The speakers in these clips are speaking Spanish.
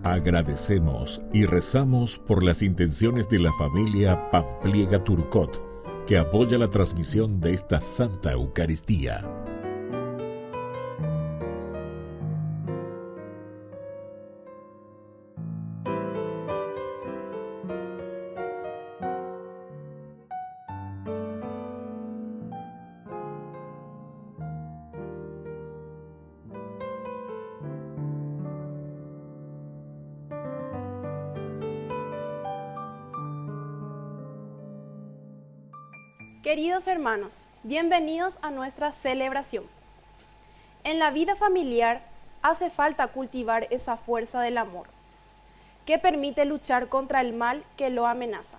Agradecemos y rezamos por las intenciones de la familia Pampliega Turcot, que apoya la transmisión de esta Santa Eucaristía. Queridos hermanos, bienvenidos a nuestra celebración. En la vida familiar hace falta cultivar esa fuerza del amor, que permite luchar contra el mal que lo amenaza.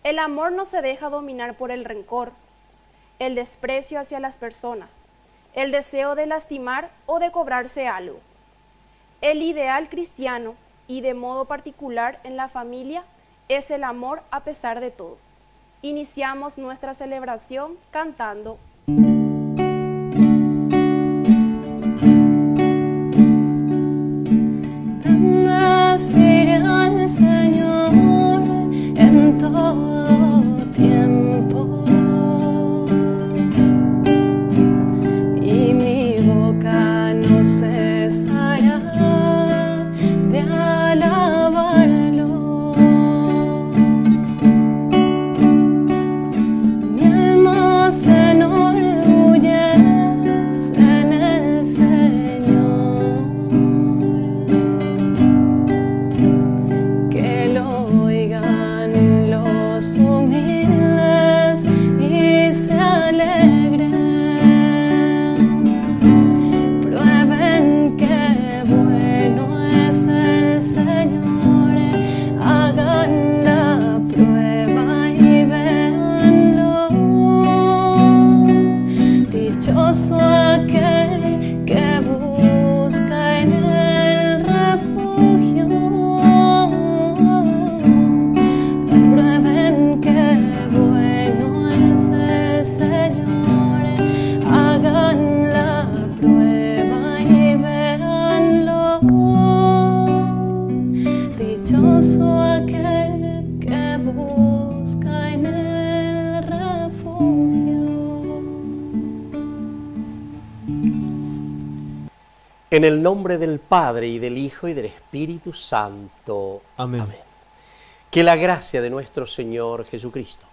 El amor no se deja dominar por el rencor, el desprecio hacia las personas, el deseo de lastimar o de cobrarse algo. El ideal cristiano, y de modo particular en la familia, es el amor a pesar de todo. Iniciamos nuestra celebración cantando Bendeciré al Señor en todo tiempo, y mi boca no cesará de alabarlo. Mi alma se enorgullece en el Señor, que lo oigan los humildes y se alegren. Prueben que bueno es el Señor, hagan la prueba y véanlo. Dichoso aquel que busca en el refugio. Prueben que bueno es el Señor, hagan la prueba y véanlo. Dichoso aquel que busca en el refugio. En el nombre del Padre, y del Hijo, y del Espíritu Santo. Amén. Que la gracia de nuestro Señor Jesucristo,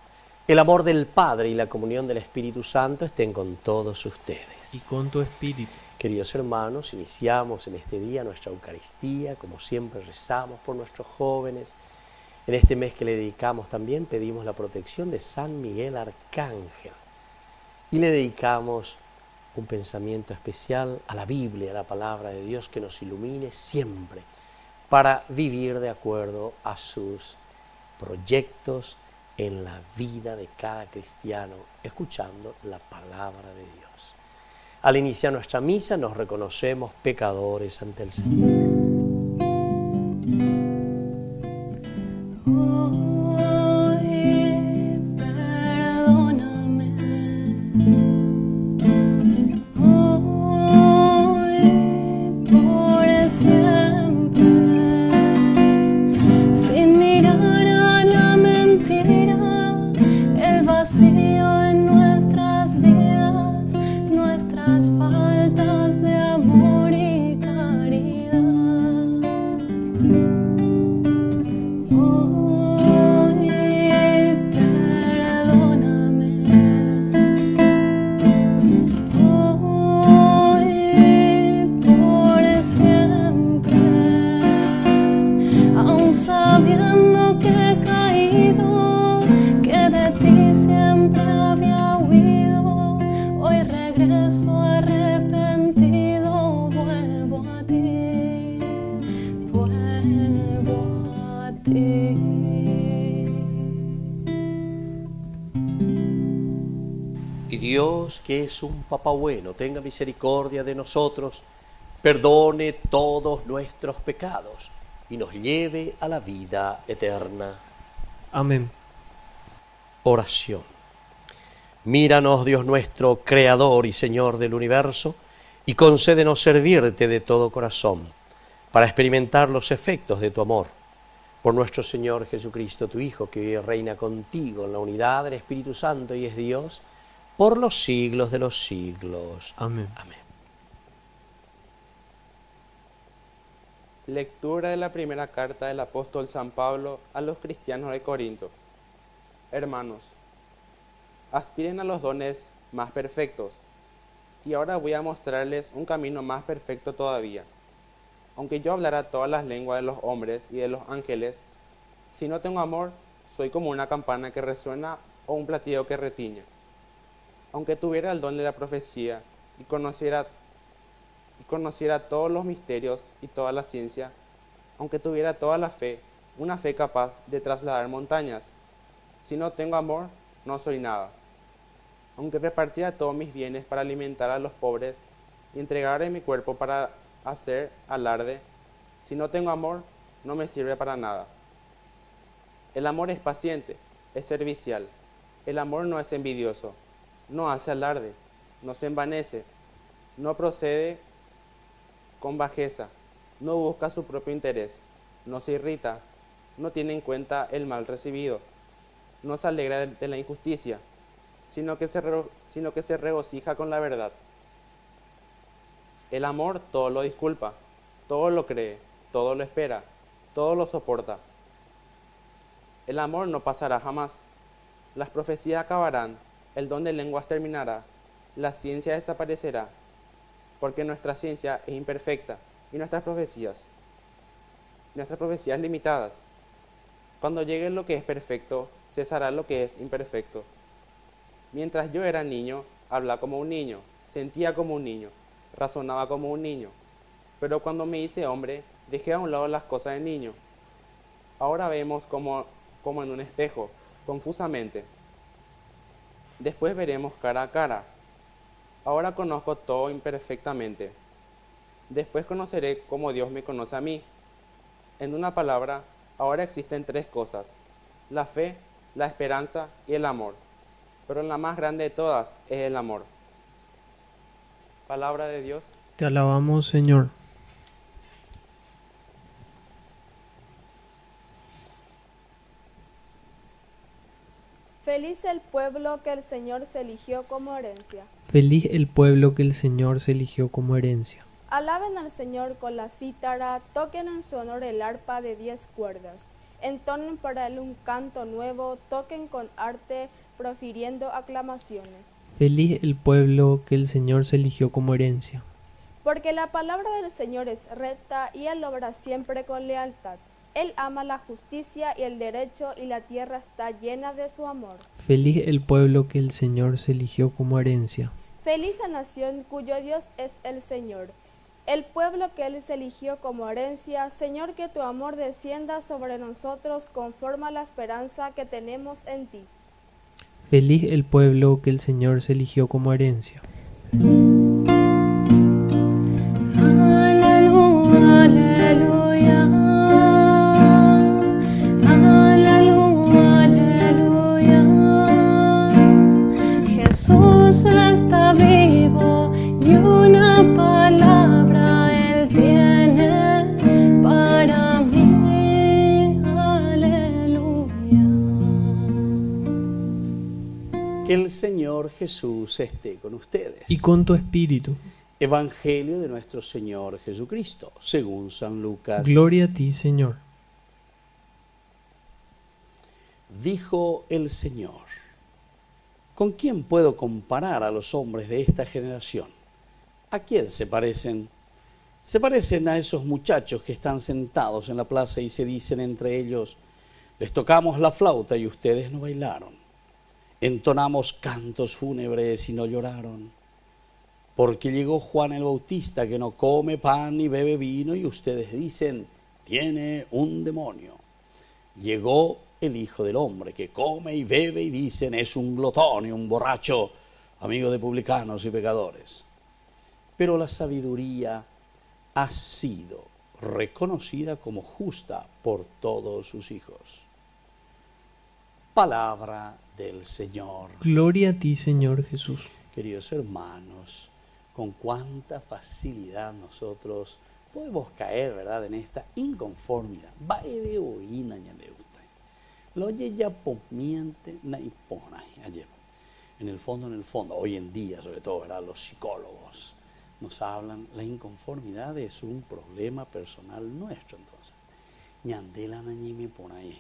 el amor del Padre y la comunión del Espíritu Santo estén con todos ustedes. Y con tu espíritu. Queridos hermanos, iniciamos en este día nuestra Eucaristía, como siempre rezamos por nuestros jóvenes. En este mes que le dedicamos también pedimos la protección de San Miguel Arcángel. Y le dedicamos un pensamiento especial a la Biblia, a la palabra de Dios, que nos ilumine siempre para vivir de acuerdo a sus proyectos en la vida de cada cristiano, escuchando la palabra de Dios. Al iniciar nuestra misa nos reconocemos pecadores ante el Señor. Hoy perdóname, hoy por siempre, sin mirar a la mentira, el vacío en nuestras vidas, nuestras faltas de amor y caridad. Hoy perdóname, hoy por siempre, aun sabiendo que he caído, que de ti siempre había huido, hoy regreso arrepentido, vuelvo a ti, vuelvo a ti. Y Dios, que es un Papá bueno, tenga misericordia de nosotros, perdone todos nuestros pecados y nos lleve a la vida eterna. Amén. Oración. Míranos, Dios nuestro, Creador y Señor del universo, y concédenos servirte de todo corazón. para experimentar los efectos de tu amor. Por nuestro Señor Jesucristo, tu Hijo, que vive y reina contigo en la unidad del Espíritu Santo y es Dios, por los siglos de los siglos. Amén. Amén. Lectura de la primera carta del apóstol San Pablo a los cristianos de Corinto. Hermanos, aspiren a los dones más perfectos, y ahora voy a mostrarles un camino más perfecto todavía. Aunque yo hablara todas las lenguas de los hombres y de los ángeles, si no tengo amor, soy como una campana que resuena o un platillo que retiña. Aunque tuviera el don de la profecía y conociera todos los misterios y toda la ciencia, aunque tuviera toda la fe, una fe capaz de trasladar montañas, si no tengo amor, no soy nada. Aunque repartiera todos mis bienes para alimentar a los pobres y entregara mi cuerpo para hacer alarde, si no tengo amor, no me sirve para nada. El amor es paciente, es servicial. El amor no es envidioso, no hace alarde, no se envanece, no procede con bajeza, no busca su propio interés, no se irrita, no tiene en cuenta el mal recibido, no se alegra de la injusticia, sino que se regocija con la verdad. El amor todo lo disculpa, todo lo cree, todo lo espera, todo lo soporta. El amor no pasará jamás. Las profecías acabarán, el don de lenguas terminará, la ciencia desaparecerá, porque nuestra ciencia es imperfecta y nuestras profecías limitadas. Cuando llegue lo que es perfecto, cesará lo que es imperfecto. Mientras yo era niño, hablaba como un niño, sentía como un niño, razonaba como un niño. Pero cuando me hice hombre, dejé a un lado las cosas de niño. Ahora vemos como en un espejo, confusamente. Después veremos cara a cara. Ahora conozco todo imperfectamente. Después conoceré como Dios me conoce a mí. En una palabra, ahora existen tres cosas: la fe, la esperanza y el amor. Pero la más grande de todas es el amor. Palabra de Dios. Te alabamos, Señor. Feliz el pueblo que el Señor se eligió como herencia. Feliz el pueblo que el Señor se eligió como herencia. Alaben al Señor con la cítara, toquen en su honor el arpa de 10 cuerdas. Entonen para él un canto nuevo, toquen con arte, profiriendo aclamaciones. Feliz el pueblo que el Señor se eligió como herencia. Porque la palabra del Señor es recta y él obra siempre con lealtad. Él ama la justicia y el derecho y la tierra está llena de su amor. Feliz el pueblo que el Señor se eligió como herencia. Feliz la nación cuyo Dios es el Señor. El pueblo que él se eligió como herencia. Señor, que tu amor descienda sobre nosotros conforme a la esperanza que tenemos en ti. Feliz el pueblo que el Señor se eligió como herencia. Aleluya, aleluya. Aleluya, aleluya. Jesús está vivo y una palabra Él tiene para mí. Aleluya. Que el Señor Jesús esté con ustedes. Y con tu espíritu. Evangelio de nuestro Señor Jesucristo, según San Lucas. Gloria a ti, Señor. Dijo el Señor: ¿con quién puedo comparar a los hombres de esta generación? ¿A quién se parecen? Se parecen a esos muchachos que están sentados en la plaza y se dicen entre ellos: les tocamos la flauta y ustedes no bailaron. Entonamos cantos fúnebres y no lloraron. Porque llegó Juan el Bautista, que no come pan ni bebe vino, y ustedes dicen: tiene un demonio. Llegó el Hijo del Hombre, que come y bebe, y dicen: es un glotón y un borracho, amigo de publicanos y pecadores. Pero la sabiduría ha sido reconocida como justa por todos sus hijos. Palabra del Señor. Gloria a ti, Señor Jesús. Queridos hermanos, con cuánta facilidad nosotros podemos caer, ¿verdad?, en esta inconformidad. En el fondo, hoy en día, sobre todo, ¿verdad?, los psicólogos nos hablan, la inconformidad es un problema personal nuestro, entonces. Ñandela nañime por ahí,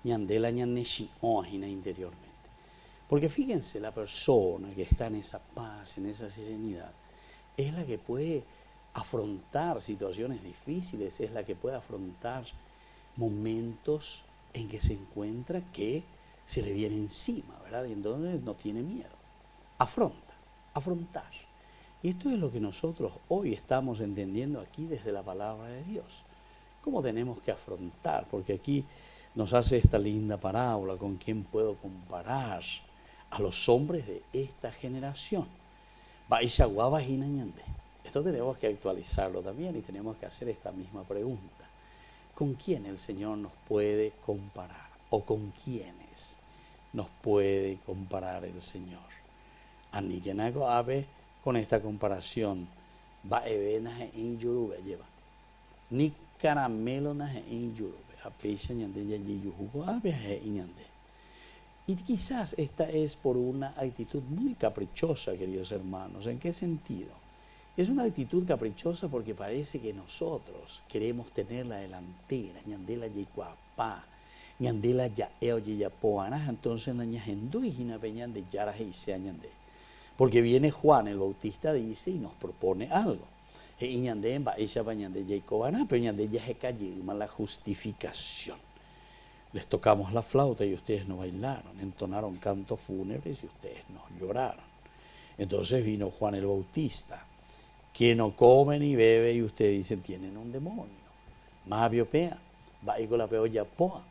ñandela ñaneshi ojina interiormente. Porque fíjense, la persona que está en esa paz, en esa serenidad, es la que puede afrontar situaciones difíciles, es la que puede afrontar momentos en que se encuentra que se le viene encima, ¿verdad? Y entonces no tiene miedo. Afrontar. Y esto es lo que nosotros hoy estamos entendiendo aquí desde la palabra de Dios. ¿Cómo tenemos que afrontar? Porque aquí nos hace esta linda parábola, ¿con quién puedo comparar? A los hombres de esta generación. Esto tenemos que actualizarlo también y tenemos que hacer esta misma pregunta. ¿Con quién el Señor nos puede comparar? ¿O con quiénes nos puede comparar el Señor? Aniquenaco ave con esta comparación. Ni caramelo en yurube. Y quizás esta es por una actitud muy caprichosa, queridos hermanos. ¿En qué sentido? Es una actitud caprichosa porque parece que nosotros queremos tener la delantera, ñandela yecuapá, ñandela yaeo yeyapoana, entonces nañajendu y jinapeñan de yaraje y sea ñandé. Porque viene Juan el Bautista, dice, y nos propone algo. Y ñandé en baisha bañande yecobana, pero ñandé ya jecayima la justificación. Les tocamos la flauta y ustedes no bailaron, entonaron cantos fúnebres y ustedes no lloraron. Entonces vino Juan el Bautista, que no come ni bebe y ustedes dicen tienen un demonio. Más biopea, va y con la peo yapoa,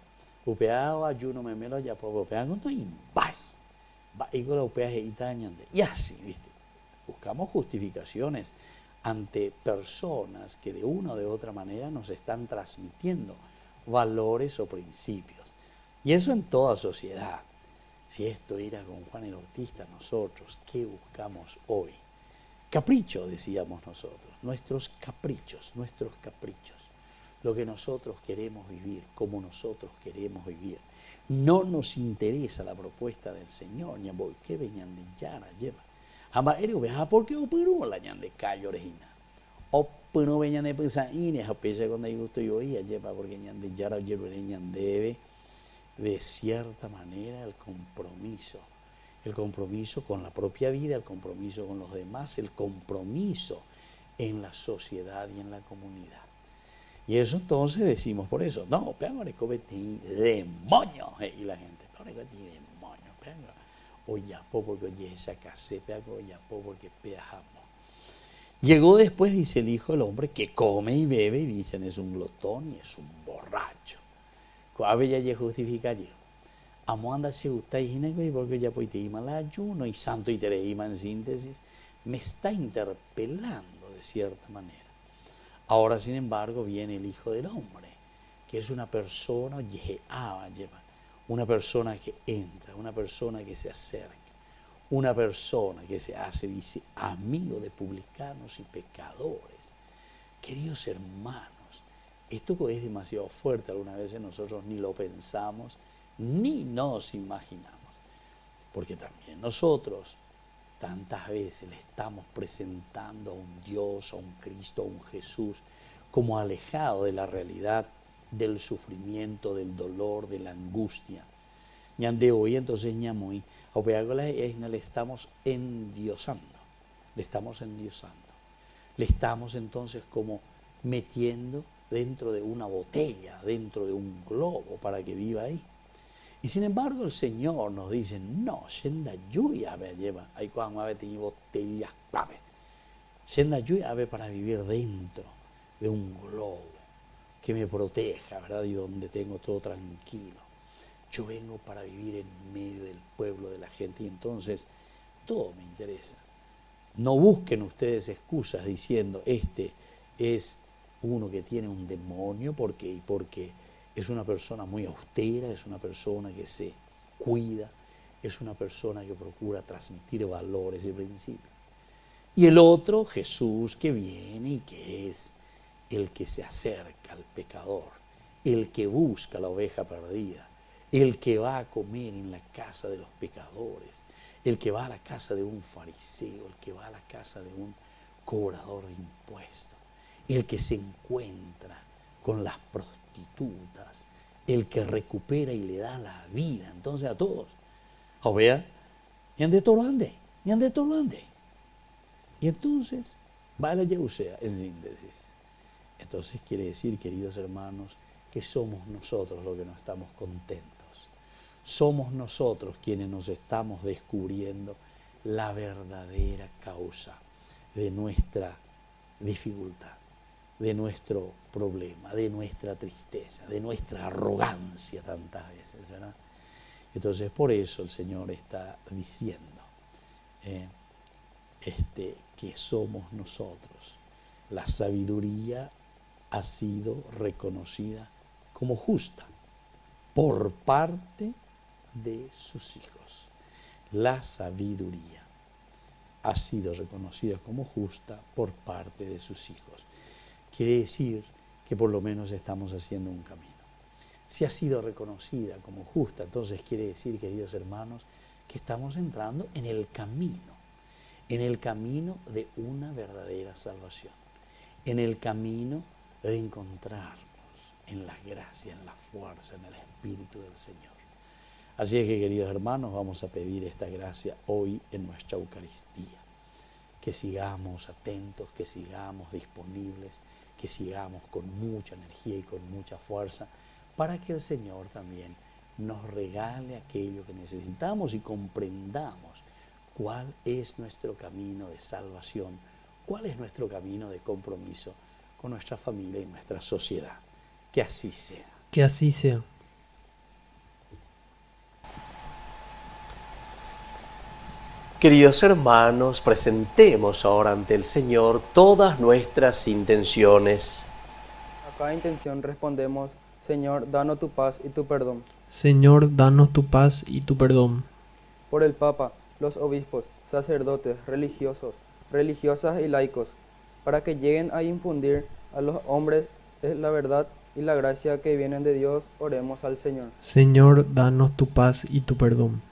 upea ayuno memelo yapoa, upea con todo y va y con la upea jeitañande. Y así, ¿viste? Buscamos justificaciones ante personas que de una o de otra manera nos están transmitiendo valores o principios. Y eso en toda sociedad. Si esto era con Juan el Bautista, nosotros, ¿qué buscamos hoy? Capricho, decíamos nosotros, nuestros caprichos, lo que nosotros queremos vivir, como nosotros queremos vivir. No nos interesa la propuesta del Señor, ni voy que venían de Yara, lleva. Jamás eres oveja porque operó la ñan de callo orejina. O no venían de pensar, y a pesar cuando hay gusto yo oía, lleva porque ñan de Yara, oye, ñan debe, de cierta manera, el compromiso con la propia vida, el compromiso con los demás, el compromiso en la sociedad y en la comunidad. Y eso entonces decimos por eso, no, peor es cometí demonio, y la gente, peor es cometí demonio, peor, o ya porque oye esa caseta, o ya porque pedajamos. Llegó después, dice el Hijo del Hombre, que come y bebe, y dicen es un glotón y es un borracho. Cuave ya justifica allí. Amo anda se gusta y porque ya pues te ima la ayuno y santo y tereima en síntesis, me está interpelando de cierta manera. Ahora, sin embargo, viene el Hijo del Hombre, que es una persona, una persona que entra, una persona que se acerca, una persona que se hace, dice, amigo de publicanos y pecadores. Queridos hermanos, esto es demasiado fuerte, algunas veces nosotros ni lo pensamos, ni nos imaginamos, porque también nosotros tantas veces le estamos presentando a un Dios, a un Cristo, a un Jesús, como alejado de la realidad del sufrimiento, del dolor, de la angustia. Ñande hoy entonces ñamoy, le estamos endiosando, le estamos entonces como metiendo dentro de una botella, dentro de un globo para que viva ahí. Y sin embargo el Señor nos dice, no, Shenda Yuya lleva, hay cuando hay botellas clave. Shenda Yuya para vivir dentro de un globo que me proteja, ¿verdad? Y donde tengo todo tranquilo. Yo vengo para vivir en medio del pueblo, de la gente, y entonces todo me interesa. No busquen ustedes excusas diciendo, este es uno que tiene un demonio, porque es una persona muy austera, es una persona que se cuida, es una persona que procura transmitir valores y principios. Y el otro, Jesús, que viene y que es el que se acerca al pecador, el que busca la oveja perdida, el que va a comer en la casa de los pecadores, el que va a la casa de un fariseo, el que va a la casa de un cobrador de impuestos, el que se encuentra con las prostitutas, el que recupera y le da la vida. Entonces a todos, vea, y ande tolande. Y entonces va a la Yeusea, en síntesis. Entonces quiere decir, queridos hermanos, que somos nosotros los que no estamos contentos. Somos nosotros quienes nos estamos descubriendo la verdadera causa de nuestra dificultad, de nuestro problema, de nuestra tristeza, de nuestra arrogancia tantas veces, ¿verdad? Entonces por eso el Señor está diciendo que somos nosotros. La sabiduría ha sido reconocida como justa por parte de sus hijos. La sabiduría ha sido reconocida como justa por parte de sus hijos. Quiere decir que por lo menos estamos haciendo un camino. Si ha sido reconocida como justa, entonces quiere decir, queridos hermanos, que estamos entrando en el camino de una verdadera salvación, en el camino de encontrarnos en la gracia, en la fuerza, en el Espíritu del Señor. Así es que, queridos hermanos, vamos a pedir esta gracia hoy en nuestra Eucaristía. Que sigamos atentos, que sigamos disponibles, que sigamos con mucha energía y con mucha fuerza, para que el Señor también nos regale aquello que necesitamos y comprendamos cuál es nuestro camino de salvación, cuál es nuestro camino de compromiso con nuestra familia y nuestra sociedad. Que así sea. Que así sea. Queridos hermanos, presentemos ahora ante el Señor todas nuestras intenciones. A cada intención respondemos: Señor, danos tu paz y tu perdón. Señor, danos tu paz y tu perdón. Por el Papa, los obispos, sacerdotes, religiosos, religiosas y laicos, para que lleguen a infundir a los hombres la verdad y la gracia que vienen de Dios, oremos al Señor. Señor, danos tu paz y tu perdón.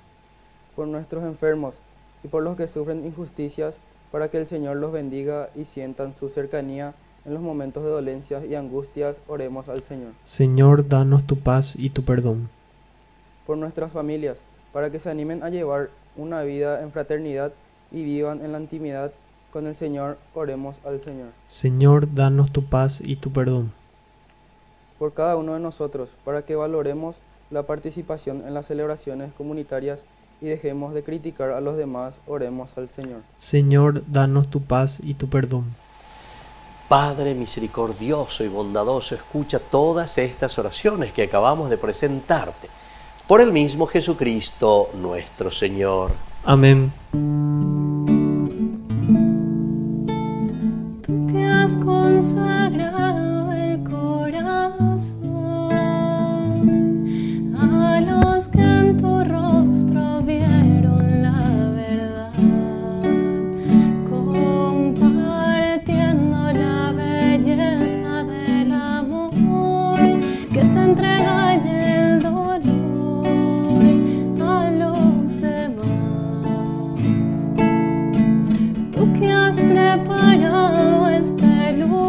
Por nuestros enfermos y por los que sufren injusticias, para que el Señor los bendiga y sientan su cercanía en los momentos de dolencias y angustias, oremos al Señor. Señor, danos tu paz y tu perdón. Por nuestras familias, para que se animen a llevar una vida en fraternidad y vivan en la intimidad con el Señor, oremos al Señor. Señor, danos tu paz y tu perdón. Por cada uno de nosotros, para que valoremos la participación en las celebraciones comunitarias y dejemos de criticar a los demás, oremos al Señor. Señor, danos tu paz y tu perdón. Padre misericordioso y bondadoso, escucha todas estas oraciones que acabamos de presentarte. Por el mismo Jesucristo nuestro Señor. Amén. Tú que has consagrado el corazón a los que en tu rostro vieron la verdad, compartiendo la belleza del amor que se entrega en el dolor a los demás. Tú que has preparado este lugar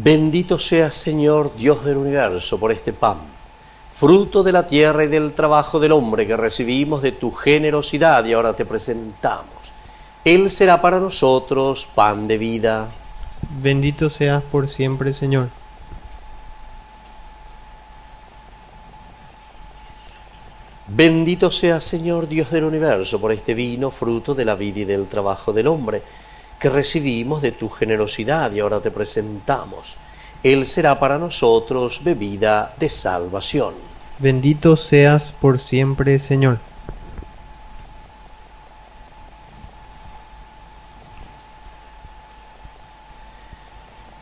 Bendito seas, Señor, Dios del universo, por este pan, fruto de la tierra y del trabajo del hombre que recibimos de tu generosidad y ahora te presentamos. Él será para nosotros pan de vida. Bendito seas por siempre, Señor. Bendito seas, Señor, Dios del universo, por este vino, fruto de la vida y del trabajo del hombre, que recibimos de tu generosidad y ahora te presentamos. Él será para nosotros bebida de salvación. Bendito seas por siempre, Señor.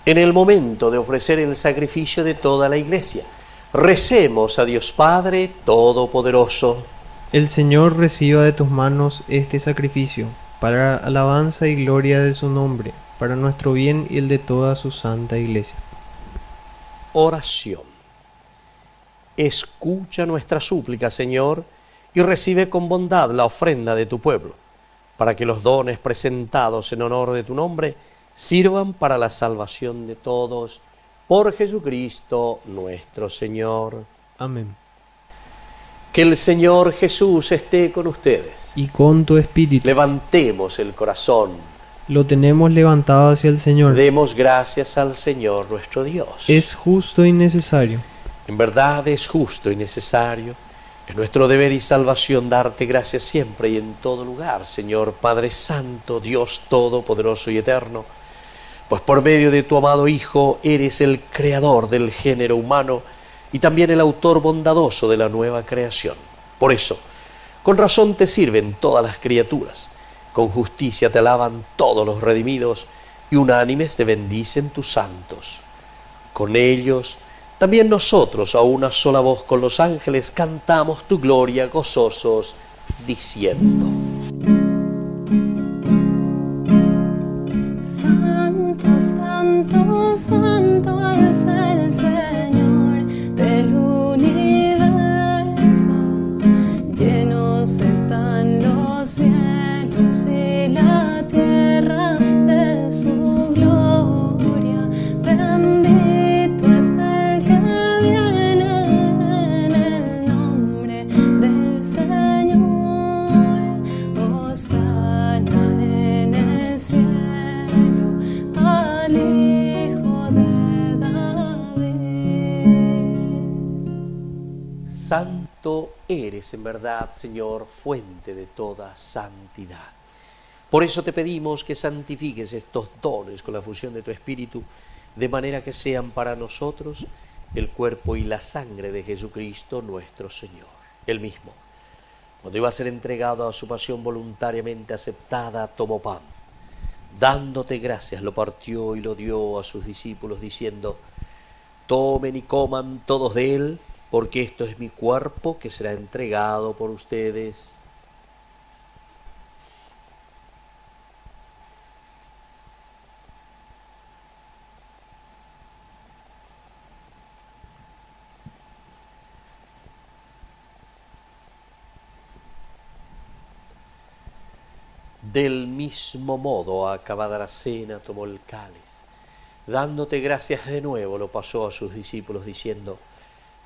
En el momento de ofrecer el sacrificio de toda la Iglesia, recemos a Dios Padre Todopoderoso. El Señor reciba de tus manos este sacrificio, para alabanza y gloria de su nombre, para nuestro bien y el de toda su santa Iglesia. Oración. Escucha nuestra súplica, Señor, y recibe con bondad la ofrenda de tu pueblo, para que los dones presentados en honor de tu nombre sirvan para la salvación de todos, por Jesucristo nuestro Señor. Amén. Que el Señor Jesús esté con ustedes. Y con tu espíritu. Levantemos el corazón. Lo tenemos levantado hacia el Señor. Demos gracias al Señor nuestro Dios. Es justo y necesario. En verdad es justo y necesario. Es nuestro deber y salvación darte gracias siempre y en todo lugar, Señor Padre Santo, Dios Todopoderoso y Eterno, pues por medio de tu amado Hijo eres el creador del género humano y también el autor bondadoso de la nueva creación. Por eso, con razón te sirven todas las criaturas, con justicia te alaban todos los redimidos y unánimes te bendicen tus santos. Con ellos, también nosotros a una sola voz con los ángeles cantamos tu gloria gozosos, diciendo: Santo, santo, santo es el Señor del universo. Llenos están los cielos y la tierra de su gloria. Bendito es el que viene en el nombre del Señor. Hosana en el cielo al Hijo de David. Santo eres en verdad, Señor, fuente de toda santidad. Por eso te pedimos que santifiques estos dones con la fusión de tu Espíritu, de manera que sean para nosotros el cuerpo y la sangre de Jesucristo nuestro Señor. Él mismo, cuando iba a ser entregado a su pasión voluntariamente aceptada, tomó pan. Dándote gracias, lo partió y lo dio a sus discípulos, diciendo: tomen y coman todos de él, porque esto es mi cuerpo que será entregado por ustedes. Del mismo modo, acabada la cena, tomó el cáliz. Dándote gracias de nuevo, lo pasó a sus discípulos, diciendo: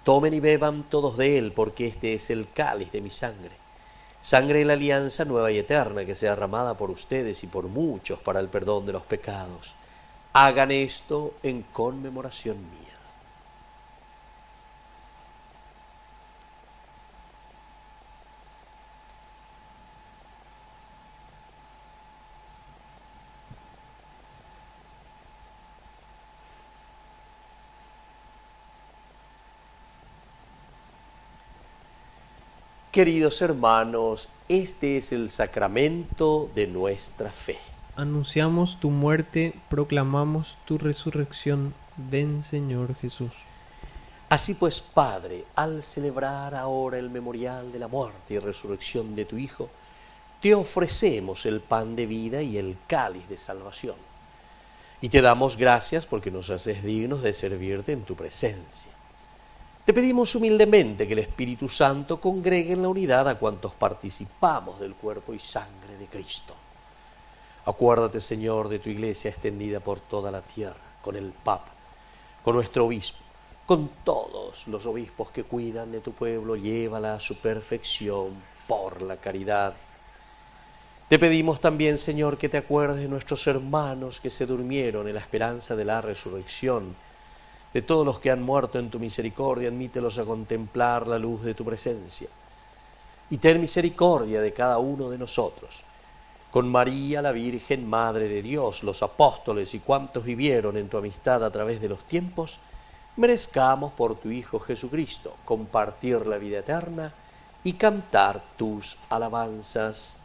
tomen y beban todos de él, porque este es el cáliz de mi sangre. Sangre de la alianza nueva y eterna, que sea derramada por ustedes y por muchos para el perdón de los pecados. Hagan esto en conmemoración mía. Queridos hermanos, este es el sacramento de nuestra fe. Anunciamos tu muerte, proclamamos tu resurrección. Ven, Señor Jesús. Así pues, Padre, al celebrar ahora el memorial de la muerte y resurrección de tu Hijo, te ofrecemos el pan de vida y el cáliz de salvación. Y te damos gracias porque nos haces dignos de servirte en tu presencia. Te pedimos humildemente que el Espíritu Santo congregue en la unidad a cuantos participamos del cuerpo y sangre de Cristo. Acuérdate, Señor, de tu Iglesia extendida por toda la tierra, con el Papa, con nuestro obispo, con todos los obispos que cuidan de tu pueblo, llévala a su perfección por la caridad. Te pedimos también, Señor, que te acuerdes de nuestros hermanos que se durmieron en la esperanza de la resurrección, de todos los que han muerto en tu misericordia, admítelos a contemplar la luz de tu presencia. Y ten misericordia de cada uno de nosotros. Con María, la Virgen, Madre de Dios, los apóstoles y cuantos vivieron en tu amistad a través de los tiempos, merezcamos por tu Hijo Jesucristo compartir la vida eterna y cantar tus alabanzas.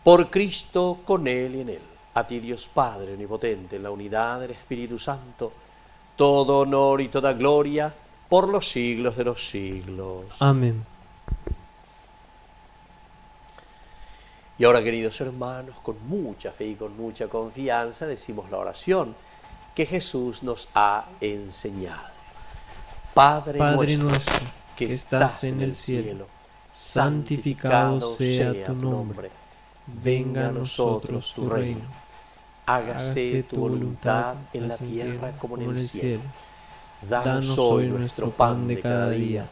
Por Cristo, con Él y en Él, a ti Dios Padre omnipotente, en la unidad del Espíritu Santo, todo honor y toda gloria por los siglos de los siglos. Amén. Y ahora, queridos hermanos, con mucha fe y con mucha confianza decimos la oración que Jesús nos ha enseñado. Padre nuestro, que estás en el cielo, santificado sea tu nombre. Venga a nosotros tu reino. Hágase tu voluntad en la tierra como en el cielo. Danos hoy nuestro pan de cada día.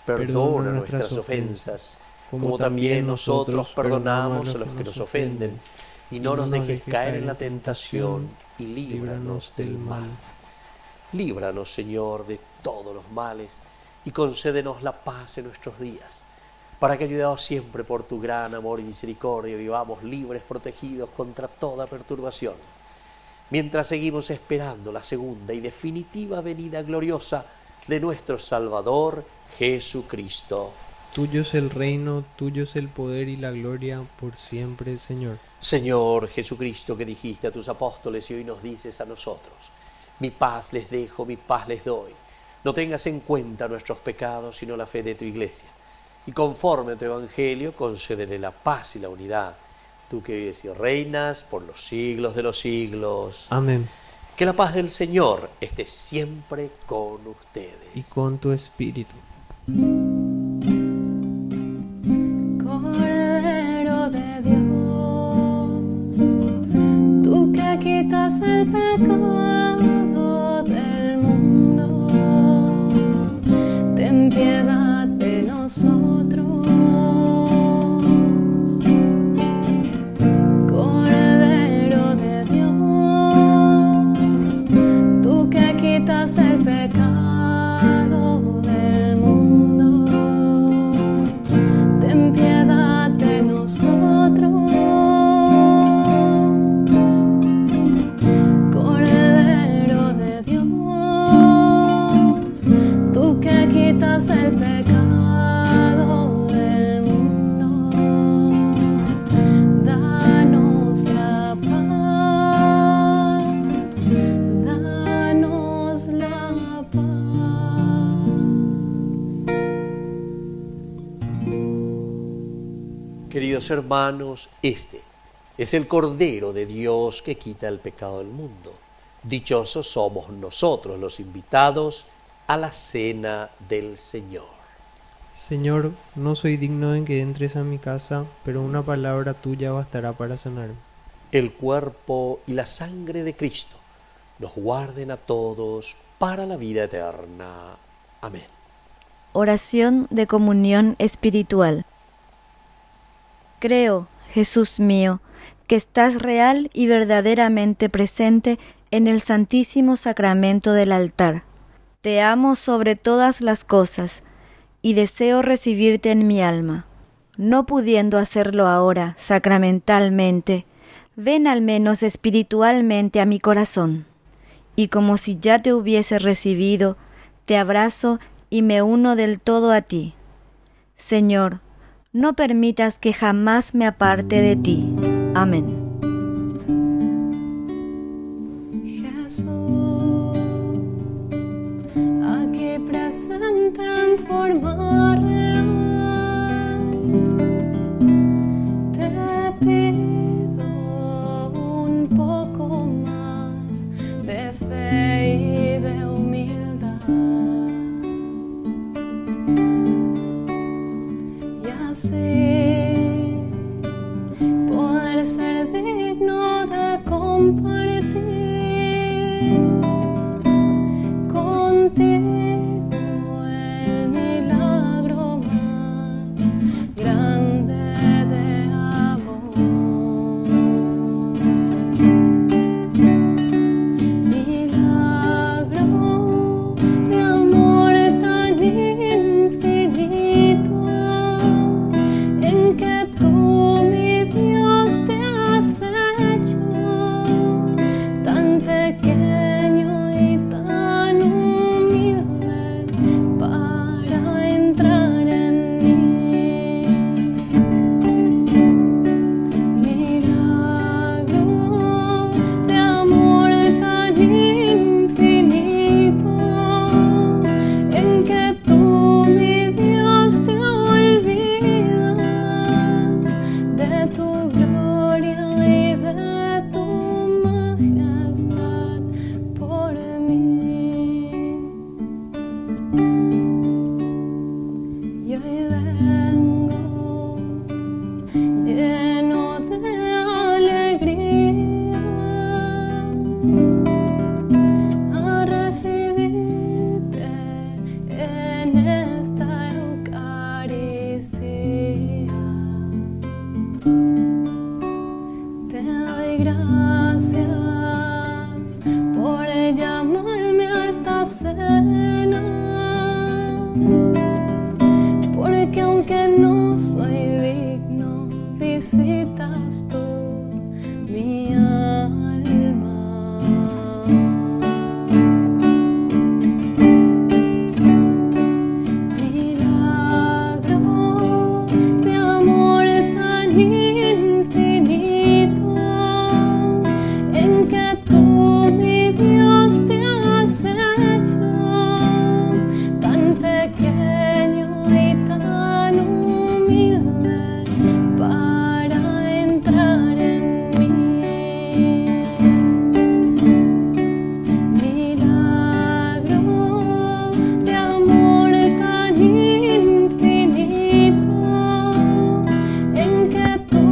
Perdona nuestras ofensas, como también nosotros perdonamos a los que nos ofenden. Y no nos dejes caer en la tentación, y líbranos del mal. Líbranos, Señor, de todos los males, y concédenos la paz en nuestros días, para que, ayudados siempre por tu gran amor y misericordia, vivamos libres, protegidos contra toda perturbación, mientras seguimos esperando la segunda y definitiva venida gloriosa de nuestro Salvador Jesucristo. Tuyo es el reino, tuyo es el poder y la gloria por siempre, Señor. Señor Jesucristo, que dijiste a tus apóstoles y hoy nos dices a nosotros: mi paz les dejo, mi paz les doy. No tengas en cuenta nuestros pecados, sino la fe de tu Iglesia. Y conforme a tu Evangelio, concédele la paz y la unidad. Tú que vives y reinas por los siglos de los siglos. Amén. Que la paz del Señor esté siempre con ustedes. Y con tu espíritu. Cordero de Dios, tú que quitas el pecado del mundo, ten piedad de nosotros. Cordero de Dios, tú que quitas el pecado del mundo, ten piedad de nosotros. Cordero de Dios, tú que quitas el pecado del mundo, danos la paz, danos la paz. Queridos hermanos, este es el Cordero de Dios que quita el pecado del mundo. Dichosos somos nosotros los invitados a la cena del Señor. Señor, no soy digno en que entres a mi casa, pero una palabra tuya bastará para sanarme. El cuerpo y la sangre de Cristo nos guarden a todos para la vida eterna. Amén. Oración de comunión espiritual. Creo, Jesús mío, que estás real y verdaderamente presente en el Santísimo Sacramento del altar. Te amo sobre todas las cosas y deseo recibirte en mi alma. No pudiendo hacerlo ahora sacramentalmente, ven al menos espiritualmente a mi corazón. Y como si ya te hubiese recibido, te abrazo y me uno del todo a ti. Señor, no permitas que jamás me aparte de ti. Amén. Jesús, aquí presente en forma real, te pido un poco más de fe y de humildad, y así poder ser digno de compartir Te doy gracias por llamarme a esta cena, porque aunque no soy digno, visitas tú mi alma. Milagro de amor tan infinito, en que tú, mi Dios, te has hecho tan pequeño y tan humilde para entrar en mí. Milagro de amor tan infinito, en que tú,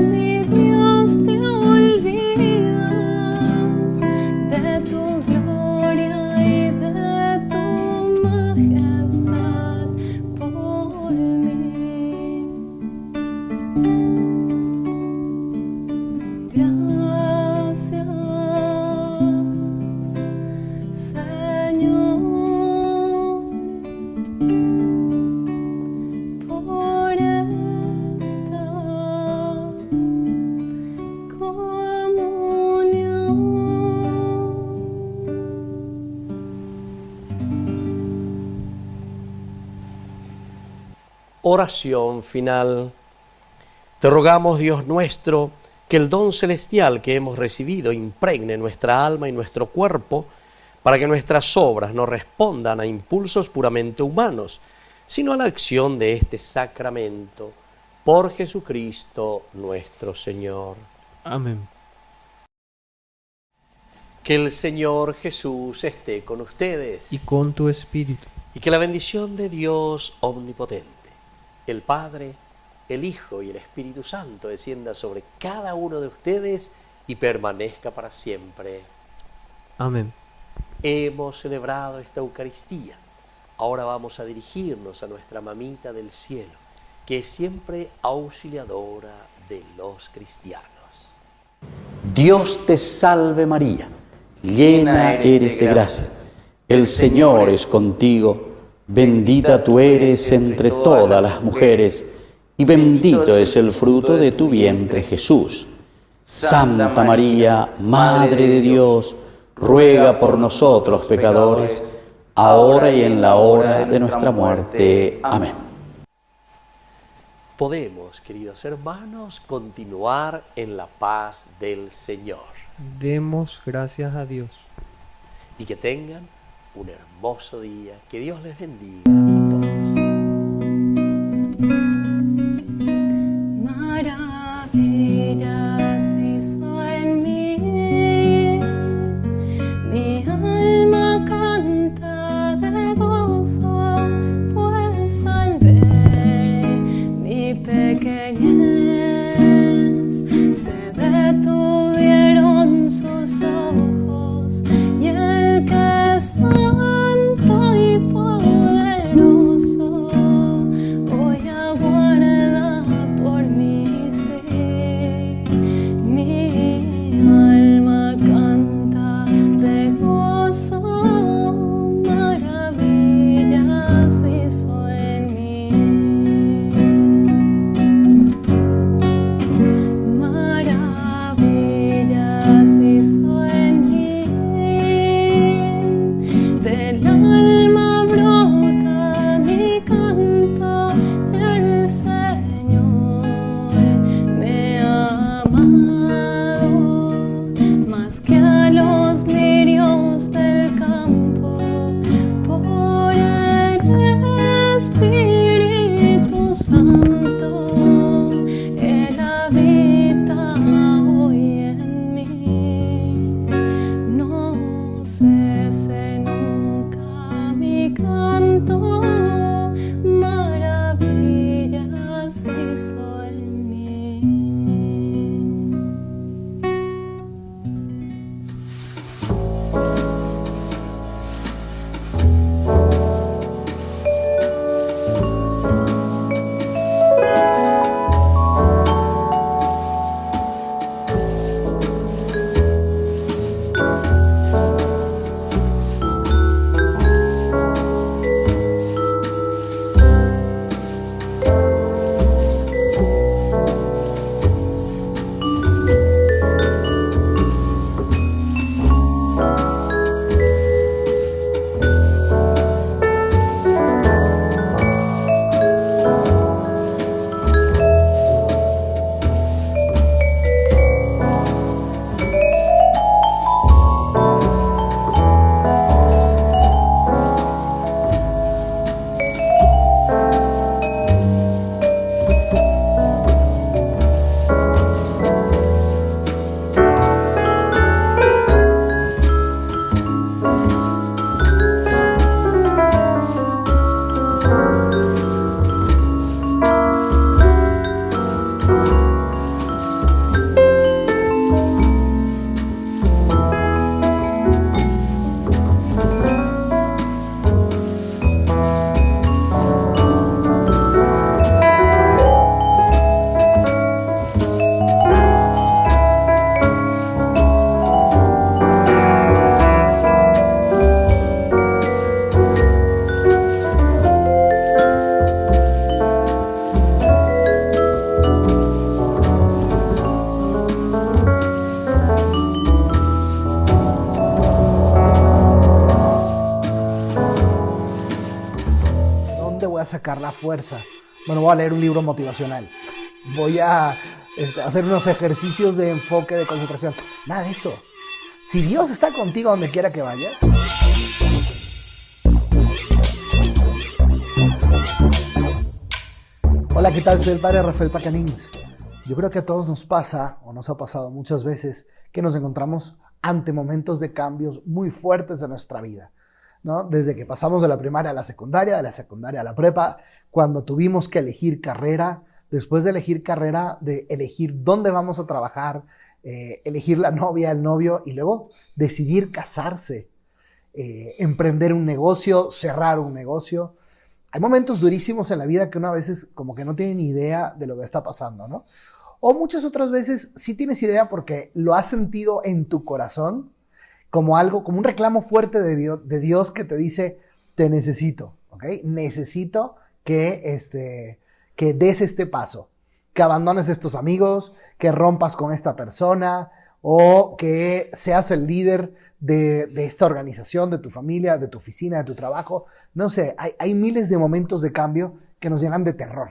mi Dios, te olvidas de tu gloria y de tu majestad por mí. Gracias, Señor, por esta comunión. Oración final. Te rogamos, Dios nuestro, que el don celestial que hemos recibido impregne nuestra alma y nuestro cuerpo, para que nuestras obras no respondan a impulsos puramente humanos, sino a la acción de este sacramento, por Jesucristo nuestro Señor. Amén. Que el Señor Jesús esté con ustedes Y con tu espíritu. y que la bendición de Dios omnipotente, el Padre, el Hijo y el Espíritu Santo descienda sobre cada uno de ustedes y permanezca para siempre. Amén. Hemos celebrado esta Eucaristía. Ahora vamos a dirigirnos a nuestra mamita del cielo, que es siempre auxiliadora de los cristianos. Dios te salve María, llena eres de gracia. El Señor es contigo, bendita tú eres entre todas las mujeres, y bendito es el fruto de tu vientre Jesús. Santa María, Madre de Dios, ruega por nosotros pecadores, ahora y en la hora de nuestra muerte. Amén. Podemos, queridos hermanos, continuar en la paz del Señor. Demos gracias a Dios. Y que tengan un hermoso día. Que Dios les bendiga a todos. Maravillas hizo en mí, mi alma canta de gozo, pues al ver mi pequeñez se detuvieron sus ojos, y el que es santo y poderoso sacar la fuerza? Bueno, voy a leer un libro motivacional. Voy a hacer unos ejercicios de enfoque, de concentración. Nada de eso. Si Dios está contigo donde quiera que vayas. Hola, ¿qué tal? Soy el Padre Rafael Pacamins. Yo creo que a todos nos pasa, o nos ha pasado muchas veces, que nos encontramos ante momentos de cambios muy fuertes de nuestra vida, ¿no? Desde que pasamos de la primaria a la secundaria, de la secundaria a la prepa, cuando tuvimos que elegir carrera, después de elegir carrera, de elegir dónde vamos a trabajar, elegir la novia, el novio, y luego decidir casarse, emprender un negocio, cerrar un negocio. Hay momentos durísimos en la vida que uno a veces como que no tiene ni idea de lo que está pasando, ¿no? O muchas otras veces sí tienes idea porque lo has sentido en tu corazón como algo, como un reclamo fuerte de Dios que te dice, te necesito, ¿ok? Necesito que des este paso, que abandones estos amigos, que rompas con esta persona o que seas el líder de esta organización, de tu familia, de tu oficina, de tu trabajo. No sé, hay miles de momentos de cambio que nos llenan de terror.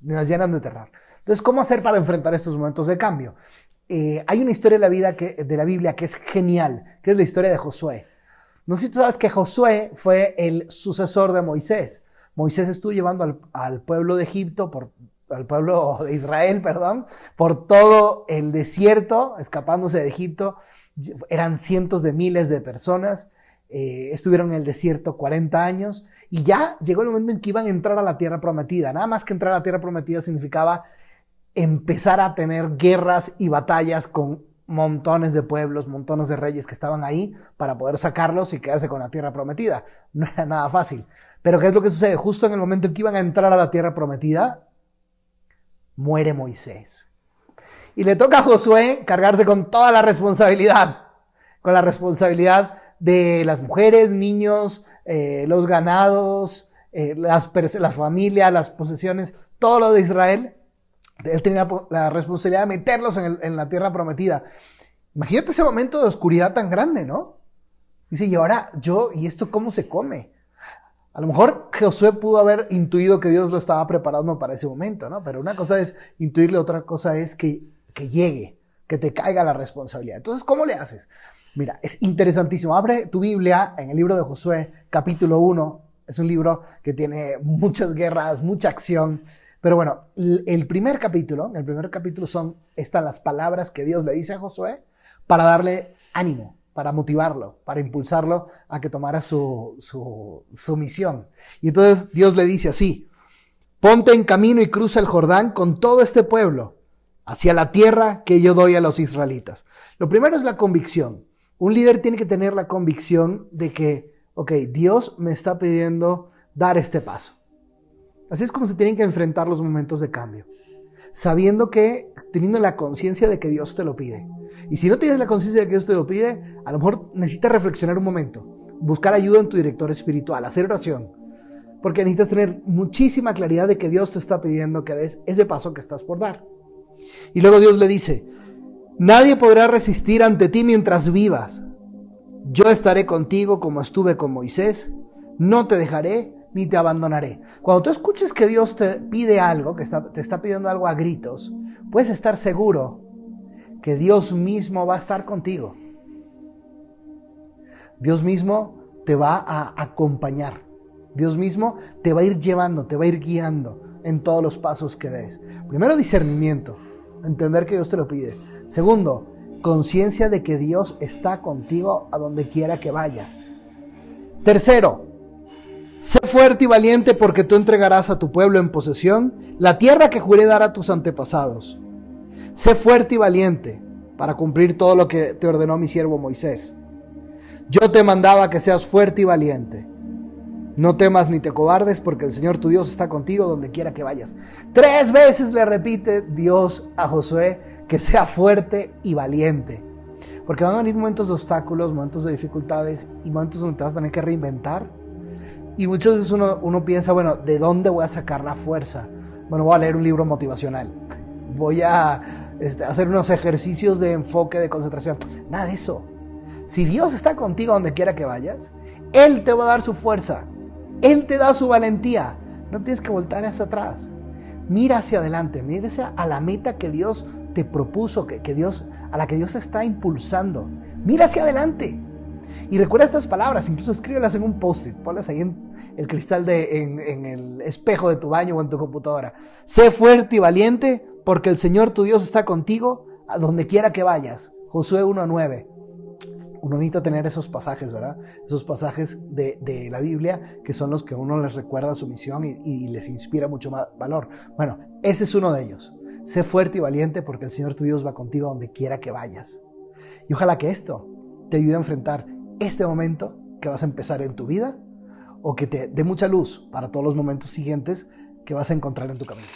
Entonces, ¿cómo hacer para enfrentar estos momentos de cambio? Hay una historia de la Biblia que es genial, que es la historia de Josué. No sé si tú sabes que Josué fue el sucesor de Moisés. Moisés estuvo llevando al pueblo de Egipto, al pueblo de Israel, por todo el desierto, escapándose de Egipto. Eran cientos de miles de personas, estuvieron en el desierto 40 años y ya llegó el momento en que iban a entrar a la tierra prometida. Nada más que entrar a la tierra prometida significaba empezar a tener guerras y batallas con montones de pueblos, montones de reyes que estaban ahí para poder sacarlos y quedarse con la tierra prometida. No era nada fácil. Pero ¿qué es lo que sucede? Justo en el momento en que iban a entrar a la tierra prometida, muere Moisés. Y le toca a Josué cargarse con toda la responsabilidad, con la responsabilidad de las mujeres, niños, los ganados, las familias, las posesiones, todo lo de Israel. Él tenía la responsabilidad de meterlos en la tierra prometida. Imagínate ese momento de oscuridad tan grande, ¿no? Dice, y ahora ¿y esto cómo se come? A lo mejor Josué pudo haber intuido que Dios lo estaba preparando para ese momento, ¿no? Pero una cosa es intuirle, otra cosa es que llegue, que te caiga la responsabilidad. Entonces, ¿cómo le haces? Mira, es interesantísimo. Abre tu Biblia en el libro de Josué, capítulo 1. Es un libro que tiene muchas guerras, mucha acción. Pero bueno, el primer capítulo están las palabras que Dios le dice a Josué para darle ánimo, para motivarlo, para impulsarlo a que tomara su misión. Y entonces Dios le dice así: ponte en camino y cruza el Jordán con todo este pueblo hacia la tierra que yo doy a los israelitas. Lo primero es la convicción. Un líder tiene que tener la convicción de que, Dios me está pidiendo dar este paso. Así es como se tienen que enfrentar los momentos de cambio, teniendo la conciencia de que Dios te lo pide. Y si no tienes la conciencia de que Dios te lo pide, a lo mejor necesitas reflexionar un momento, buscar ayuda en tu director espiritual, hacer oración, porque necesitas tener muchísima claridad de que Dios te está pidiendo que des ese paso que estás por dar. Y luego Dios le dice: nadie podrá resistir ante ti mientras vivas. Yo estaré contigo como estuve con Moisés, no te dejaré ni te abandonaré. Cuando tú escuches que Dios te pide algo, que te está pidiendo algo a gritos, puedes estar seguro que Dios mismo va a estar contigo. Dios mismo te va a acompañar. Dios mismo te va a ir llevando, te va a ir guiando en todos los pasos que des. Primero, discernimiento, entender que Dios te lo pide. Segundo, conciencia de que Dios está contigo a donde quiera que vayas. Tercero, sé fuerte y valiente porque tú entregarás a tu pueblo en posesión la tierra que juré dar a tus antepasados. Sé fuerte y valiente para cumplir todo lo que te ordenó mi siervo Moisés. Yo te mandaba que seas fuerte y valiente. No temas ni te cobardes porque el Señor tu Dios está contigo donde quiera que vayas. 3 veces le repite Dios a Josué que sea fuerte y valiente. Porque van a venir momentos de obstáculos, momentos de dificultades y momentos donde te vas a tener que reinventar. Y muchas veces uno piensa, bueno, ¿de dónde voy a sacar la fuerza? Bueno, voy a leer un libro motivacional. Voy a hacer unos ejercicios de enfoque, de concentración. Nada de eso. Si Dios está contigo donde quiera que vayas, Él te va a dar su fuerza. Él te da su valentía. No tienes que voltar hacia atrás. Mira hacia adelante, mira a la meta que Dios te propuso, a la que Dios está impulsando. Mira hacia adelante. Y recuerda estas palabras, incluso escríbelas en un post-it, ponlas ahí en el cristal, en el espejo de tu baño o en tu computadora. Sé fuerte y valiente, porque el Señor tu Dios está contigo a donde quiera que vayas. Josué 1:9. Uno necesita tener esos pasajes, ¿verdad? Esos pasajes de la Biblia que son los que uno les recuerda su misión y les inspira mucho más valor. Bueno, ese es uno de ellos. Sé fuerte y valiente porque el Señor tu Dios va contigo donde quiera que vayas. Y ojalá que esto te ayude a enfrentar este momento que vas a empezar en tu vida o que te dé mucha luz para todos los momentos siguientes que vas a encontrar en tu camino.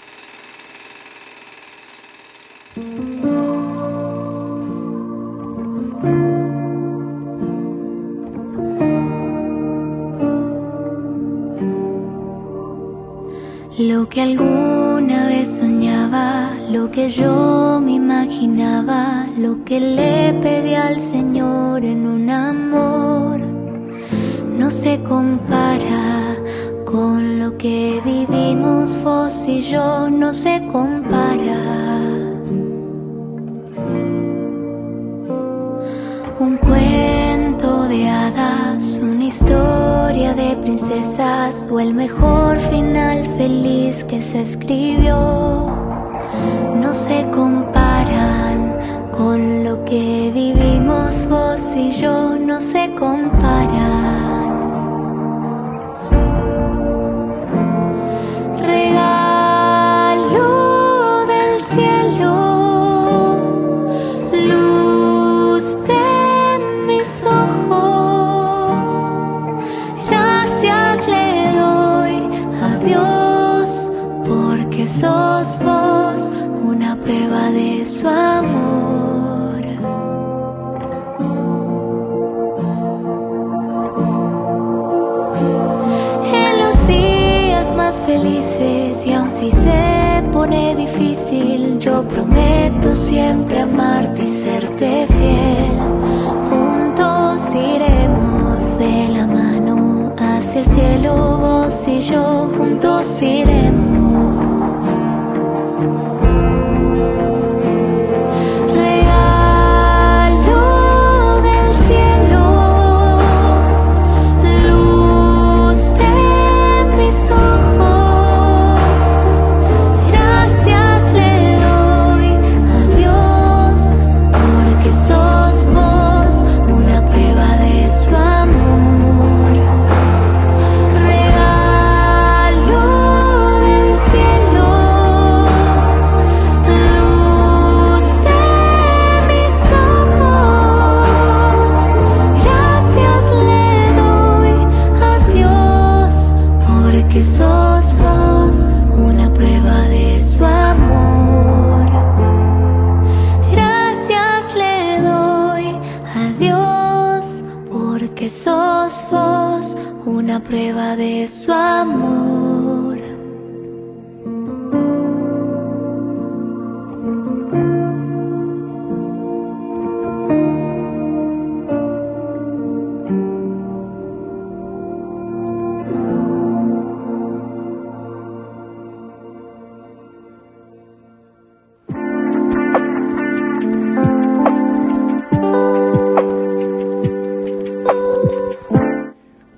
Lo que alguna vez soñaba, lo que yo me imaginaba, lo que le pedí al Señor en un amor, no se compara con lo que vivimos vos y yo, no se compara. Un cuento de hadas, una historia de princesas o el mejor final feliz que se escribió, no se comparan con lo que vivimos vos y yo, no se comparan. Regalo del cielo, luz de mis ojos, gracias le doy a Dios porque sos vos una prueba de su amor. En los días más felices y aun si se pone difícil, yo prometo siempre amarte y serte fiel. Juntos iremos de la mano hacia el cielo, vos y yo juntos iremos. Regalo del cielo, luz de mis ojos, gracias le doy a Dios porque sos vos una prueba de su amor. Regalo del cielo, luz de mis ojos, gracias le doy a Dios porque sos vos una prueba de su amor. Gracias le doy a Dios porque sos vos una prueba de su amor.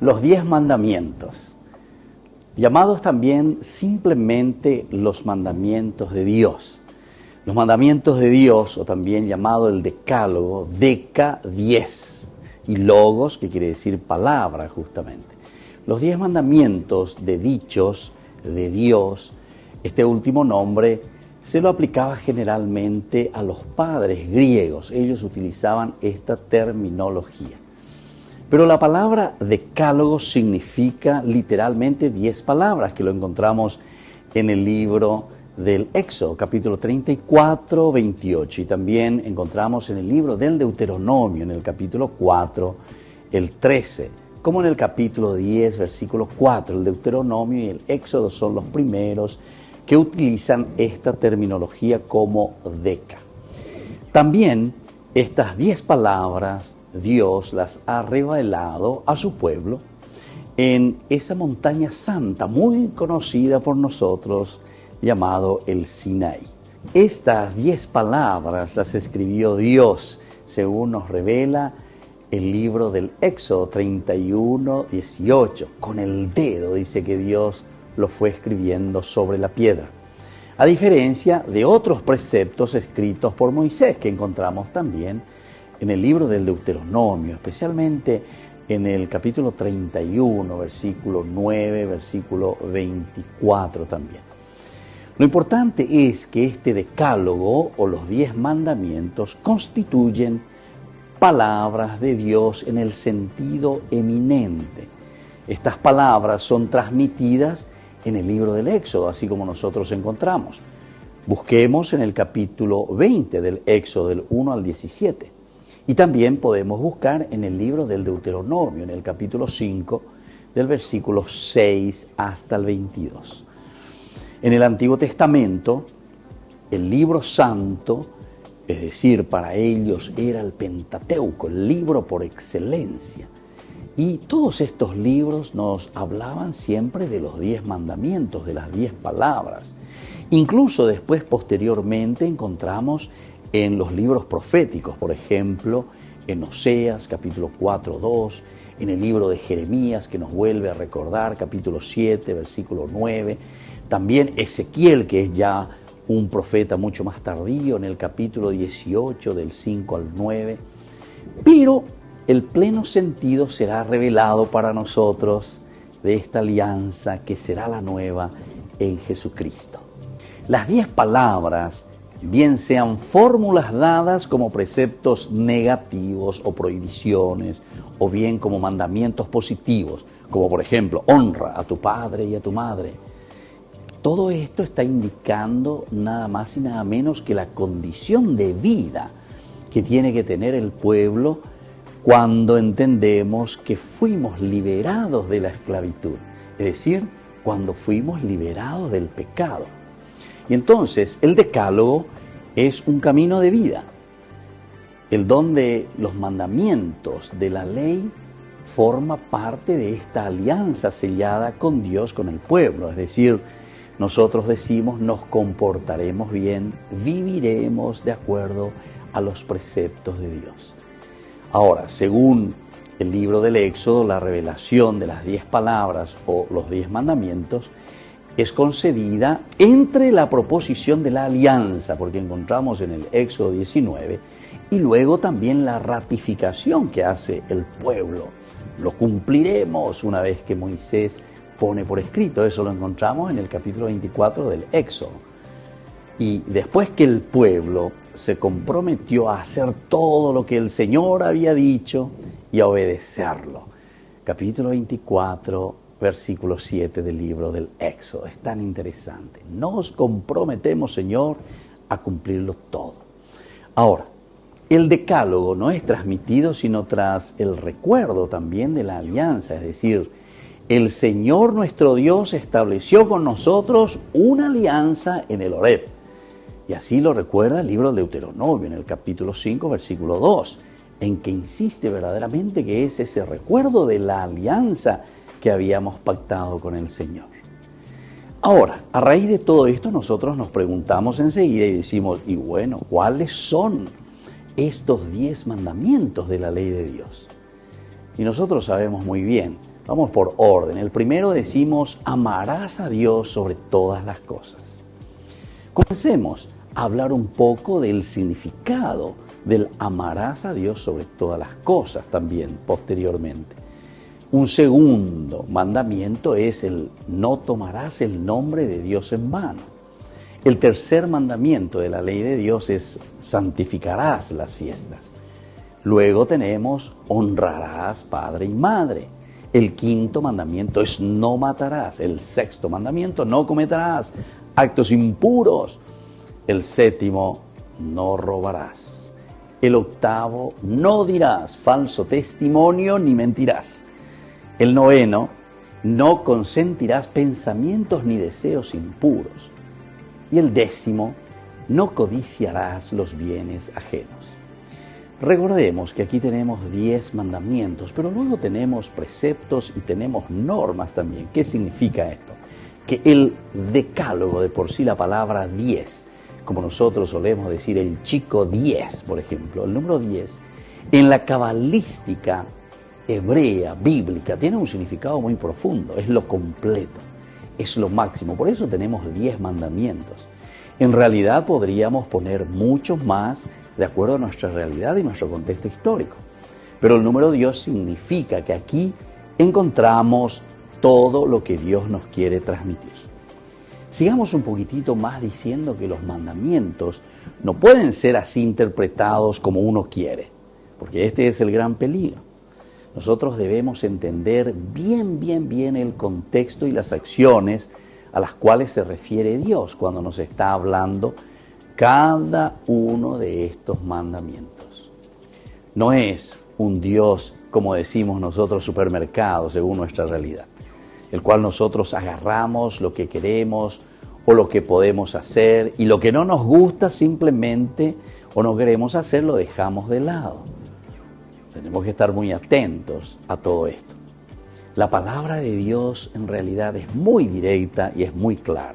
Los 10 mandamientos, llamados también simplemente los mandamientos de Dios. Los mandamientos de Dios, o también llamado el decálogo, deca 10, y logos, que quiere decir palabra justamente. Los 10 mandamientos de dichos de Dios, este último nombre se lo aplicaba generalmente a los padres griegos. Ellos utilizaban esta terminología. Pero la palabra decálogo significa literalmente 10 palabras, que lo encontramos en el libro del Éxodo, capítulo 34, 28. Y también encontramos en el libro del Deuteronomio, en el capítulo 4, el 13. Como en el capítulo 10, versículo 4. El Deuteronomio y el Éxodo son los primeros que utilizan esta terminología como deca. También estas 10 palabras Dios las ha revelado a su pueblo en esa montaña santa muy conocida por nosotros, llamado el Sinaí. Estas 10 palabras las escribió Dios, según nos revela el libro del Éxodo 31:18. Con el dedo dice que Dios lo fue escribiendo sobre la piedra. A diferencia de otros preceptos escritos por Moisés, que encontramos también en el libro del Deuteronomio, especialmente en el capítulo 31, versículo 9, versículo 24 también. Lo importante es que este decálogo o los 10 mandamientos constituyen palabras de Dios en el sentido eminente. Estas palabras son transmitidas en el libro del Éxodo, así como nosotros encontramos. Busquemos en el capítulo 20 del Éxodo, del 1 al 17. Y también podemos buscar en el libro del Deuteronomio, en el capítulo 5, del versículo 6 hasta el 22. En el Antiguo Testamento, el libro santo, es decir, para ellos era el Pentateuco, el libro por excelencia. Y todos estos libros nos hablaban siempre de los 10 mandamientos, de las 10 palabras. Incluso después, posteriormente, encontramos en los libros proféticos, por ejemplo, en Oseas, capítulo 4:2, en el libro de Jeremías, que nos vuelve a recordar, capítulo 7, versículo 9, también Ezequiel, que es ya un profeta mucho más tardío, en el capítulo 18, del 5 al 9, pero el pleno sentido será revelado para nosotros de esta alianza que será la nueva en Jesucristo. Las 10 palabras, bien sean fórmulas dadas como preceptos negativos o prohibiciones, o bien como mandamientos positivos, como por ejemplo, honra a tu padre y a tu madre. Todo esto está indicando nada más y nada menos que la condición de vida que tiene que tener el pueblo cuando entendemos que fuimos liberados de la esclavitud, es decir, cuando fuimos liberados del pecado. Y entonces el decálogo es un camino de vida, el donde los mandamientos de la ley forma parte de esta alianza sellada con Dios, con el pueblo, es decir, nosotros decimos nos comportaremos bien, viviremos de acuerdo a los preceptos de Dios. Ahora, según el libro del Éxodo, la revelación de las 10 palabras o los 10 mandamientos es concedida entre la proposición de la alianza, porque encontramos en el Éxodo 19, y luego también la ratificación que hace el pueblo. Lo cumpliremos una vez que Moisés pone por escrito, eso lo encontramos en el capítulo 24 del Éxodo. Y después que el pueblo se comprometió a hacer todo lo que el Señor había dicho y a obedecerlo. Capítulo 24, versículo 7 del libro del Éxodo. Es tan interesante. Nos comprometemos, Señor, a cumplirlo todo. Ahora, el decálogo no es transmitido sino tras el recuerdo también de la alianza, es decir, el Señor nuestro Dios estableció con nosotros una alianza en el Horeb. Y así lo recuerda el libro del Deuteronomio, en el capítulo 5, versículo 2, en que insiste verdaderamente que es ese recuerdo de la alianza que habíamos pactado con el Señor. Ahora, a raíz de todo esto, nosotros nos preguntamos enseguida y decimos, y bueno, ¿cuáles son estos 10 mandamientos de la ley de Dios? Y nosotros sabemos muy bien, vamos por orden. El primero decimos, amarás a Dios sobre todas las cosas. Comencemos a hablar un poco del significado del amarás a Dios sobre todas las cosas también posteriormente. Un segundo mandamiento es el no tomarás el nombre de Dios en vano. El tercer mandamiento de la ley de Dios es santificarás las fiestas. Luego tenemos honrarás padre y madre. El quinto mandamiento es no matarás. El sexto mandamiento, no cometerás actos impuros. El séptimo, no robarás. El octavo, no dirás falso testimonio ni mentirás. El noveno, no consentirás pensamientos ni deseos impuros. Y el décimo, no codiciarás los bienes ajenos. Recordemos que aquí tenemos 10 mandamientos, pero luego tenemos preceptos y tenemos normas también. ¿Qué significa esto? Que el decálogo, de por sí la palabra 10, como nosotros solemos decir el chico 10, por ejemplo, el número 10, en la cabalística hebrea, bíblica, tiene un significado muy profundo, es lo completo, es lo máximo. Por eso tenemos 10 mandamientos. En realidad podríamos poner muchos más de acuerdo a nuestra realidad y nuestro contexto histórico. Pero el número Dios significa que aquí encontramos todo lo que Dios nos quiere transmitir. Sigamos un poquitito más diciendo que los mandamientos no pueden ser así interpretados como uno quiere, porque este es el gran peligro. Nosotros debemos entender bien el contexto y las acciones a las cuales se refiere Dios cuando nos está hablando cada uno de estos mandamientos. No es un Dios, como decimos nosotros, supermercado, según nuestra realidad, el cual nosotros agarramos lo que queremos o lo que podemos hacer, y lo que no nos gusta simplemente o no queremos hacer lo dejamos de lado. Tenemos que estar muy atentos a todo esto. La palabra de Dios en realidad es muy directa y es muy clara.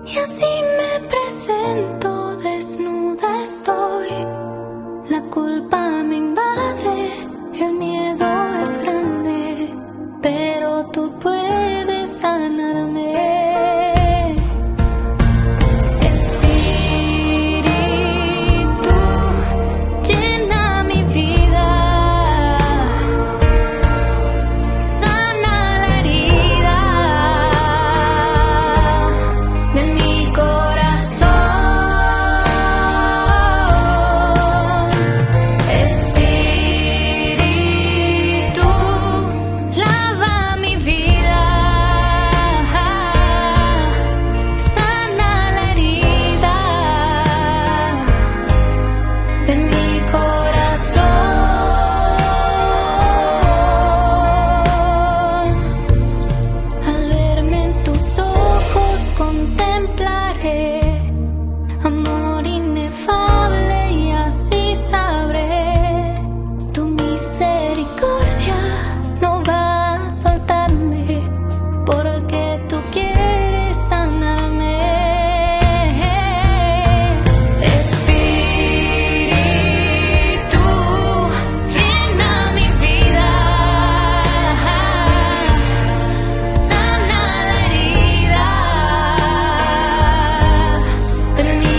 Y así me presento, desnuda estoy. La culpa me invade, el miedo es grande, pero tú puedes sanarme. Amor inefable, y así sabré tu misericordia no va a soltarme, porque tú quieres sanarme. Espíritu, llena mi vida, sana la herida de mi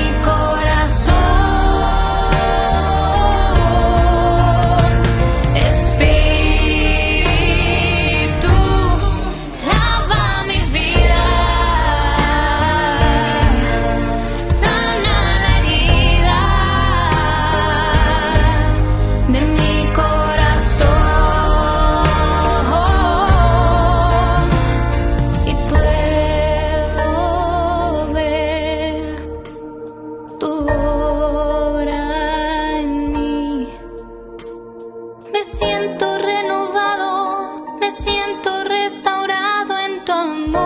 me siento renovado, me siento restaurado en tu amor.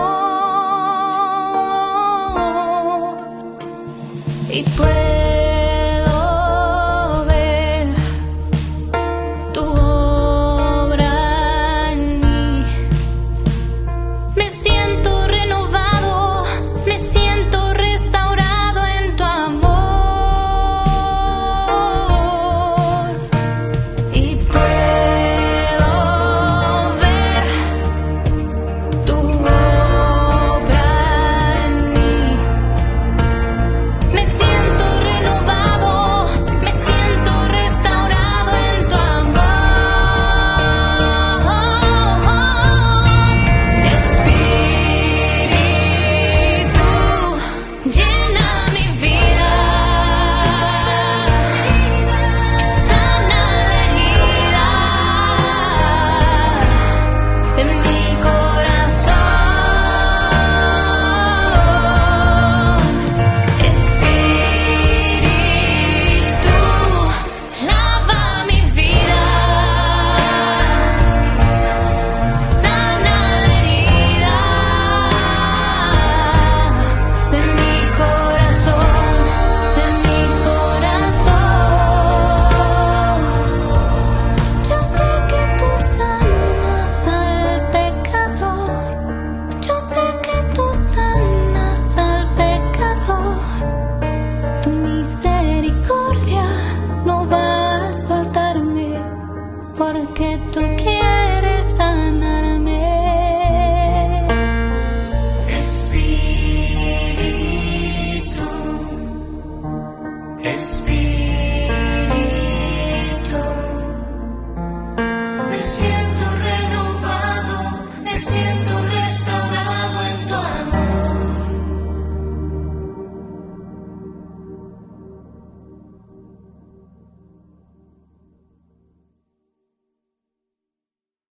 Y